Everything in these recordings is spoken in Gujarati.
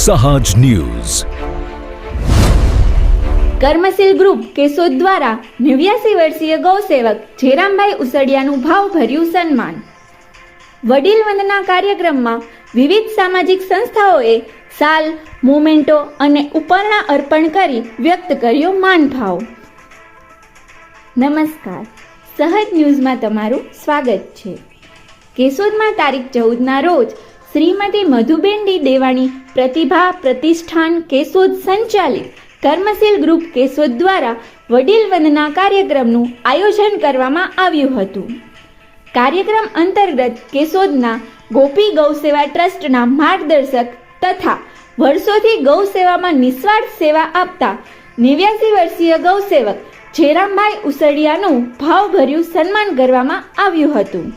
સહાજ ન્યૂઝ। કર્મશીલ ગ્રુપ કેશોદ દ્વારા 89 વર્ષીય ગૌસેવક જેરામભાઈ ઉસડિયાનું ભાવભર્યું સન્માન। વડીલ વંદના કાર્યક્રમમાં વિવિધ સામાજિક સંસ્થાઓએ સાલ, મોમેન્ટો અને ઉપરણા અર્પણ કરી વ્યક્ત કર્યો માનભાવ। નમસ્કાર, સહજ ન્યૂઝમાં તમારું સ્વાગત છે। કેશોદમાં તારીખ 14ના રોજ શ્રીમતી મધુબેન ડી દેવાણી પ્રતિભા પ્રતિષ્ઠાન કેશોદ સંચાલિત કર્મશીલ ગ્રુપ કેશોદ દ્વારા વડીલ વંદના કાર્યક્રમનું આયોજન કરવામાં આવ્યું હતું। કાર્યક્રમ અંતર્ગત કેશોદના ગોપી ગૌસેવા ટ્રસ્ટના માર્ગદર્શક તથા વર્ષોથી ગૌસેવામાં નિસ્વાર્થ સેવા આપતા 89 વર્ષીય ગૌસેવક જેરામભાઈ ઉસડિયાનું ભાવભર્યું સન્માન કરવામાં આવ્યું હતું।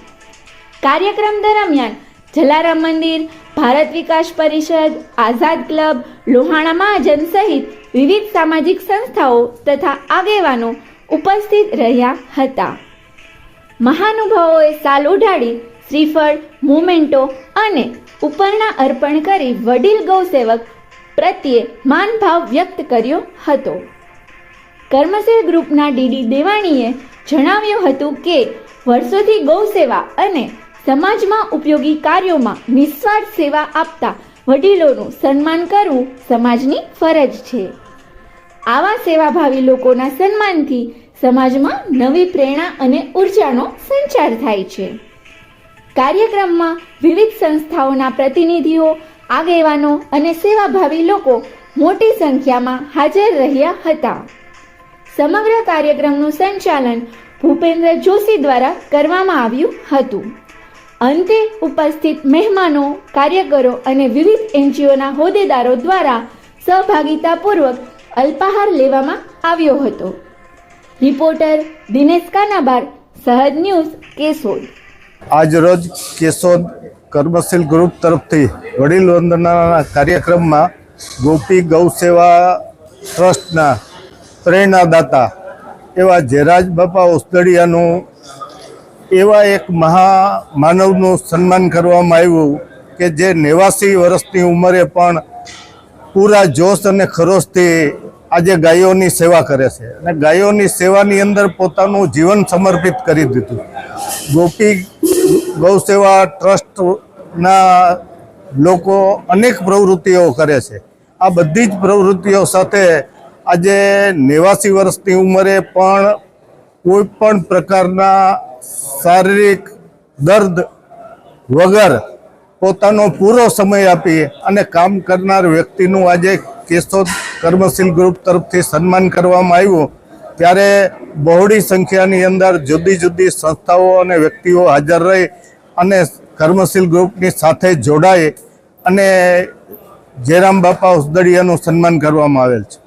કાર્યક્રમ દરમિયાન જલારામ મંદિર, ભારત વિકાસ પરિષદ, આઝાદ ક્લબ, લોહાણા મહાજન સહિત વિવિધ સામાજિક સંસ્થાઓ તથા આગેવાનો ઉપસ્થિત રહ્યા હતા। મહાનુભાવોએ સાલ ઓઢાડી શ્રીફળ, મોમેન્ટો અને ઉપરણા અર્પણ કરી વડીલ ગૌસેવક પ્રત્યે માનભાવ વ્યક્ત કર્યો હતો। કર્મશીલ ગ્રુપના ડીડી દેવાણીએ જણાવ્યું હતું કે વર્ષોથી ગૌસેવા અને સમાજમાં ઉપયોગી કાર્યોમાં નિસ્વાર્થ સેવા આપતા વડીલોનું સન્માન કરવું સમાજની ફરજ છે। આવા સેવાભાવી લોકોના સન્માનથી સમાજમાં નવી પ્રેરણા અને ઉર્જાનો સંચાર થાય છે। કાર્યક્રમમાં વિવિધ સંસ્થાઓના પ્રતિનિધિઓ, આગેવાનો અને સેવાભાવી લોકો મોટી સંખ્યામાં હાજર રહ્યા હતા। સમગ્ર કાર્યક્રમનું સંચાલન ભૂપેન્દ્ર જોશી દ્વારા કરવામાં આવ્યું હતું। અંતે ઉપસ્થિત મહેમાનો, કાર્યકરો અને વિવિધ એનજીઓના હોદ્દેદારો દ્વારા સહભાગિતાપૂર્વક અલ્પાહાર લેવામાં આવ્યો હતો। રિપોર્ટર દિનેશ કાનાબાર, સહજ ન્યૂઝ, કેશોદ। આજ રોજ કેશોદ કર્મશીલ ગ્રુપ તરફથી વડીલ વંદના કાર્યક્રમમાં ગોપી ગૌસેવા ટ્રસ્ટના પ્રેરણાદાતા એવા જેરાજ બાપા ઉસડિયાનું એવા એક મહામાનવનું સન્માન કરવામાં આવ્યું કે જે 89 વર્ષની ઉંમરે પણ પૂરા જોશ અને ખરોશથી આજે ગાયોની સેવા કરે છે અને ગાયોની સેવાની અંદર પોતાનું જીવન સમર્પિત કરી દીધું। ગોપી ગૌસેવા ટ્રસ્ટના લોકો અનેક પ્રવૃત્તિઓ કરે છે। આ બધી જ પ્રવૃત્તિઓ સાથે આજે 89 વર્ષની ઉંમરે પણ કોઈ પણ પ્રકારના શારીરિક દર્દ વગર પોતાનો પૂરો સમય આપી અને કામ કરનાર વ્યક્તિનું આજે કેશોદ કર્મશીલ ગ્રુપ તરફથી સન્માન કરવામાં આવ્યું। ત્યારે બહોળી સંખ્યાની અંદર જુદી જુદી સંસ્થાઓ અને વ્યક્તિઓ હાજર રહી અને કર્મશીલ ગ્રુપની સાથે જોડાઈ અને જેરામ બાપા ઉસડિયાનું સન્માન કરવામાં આવેલ છે।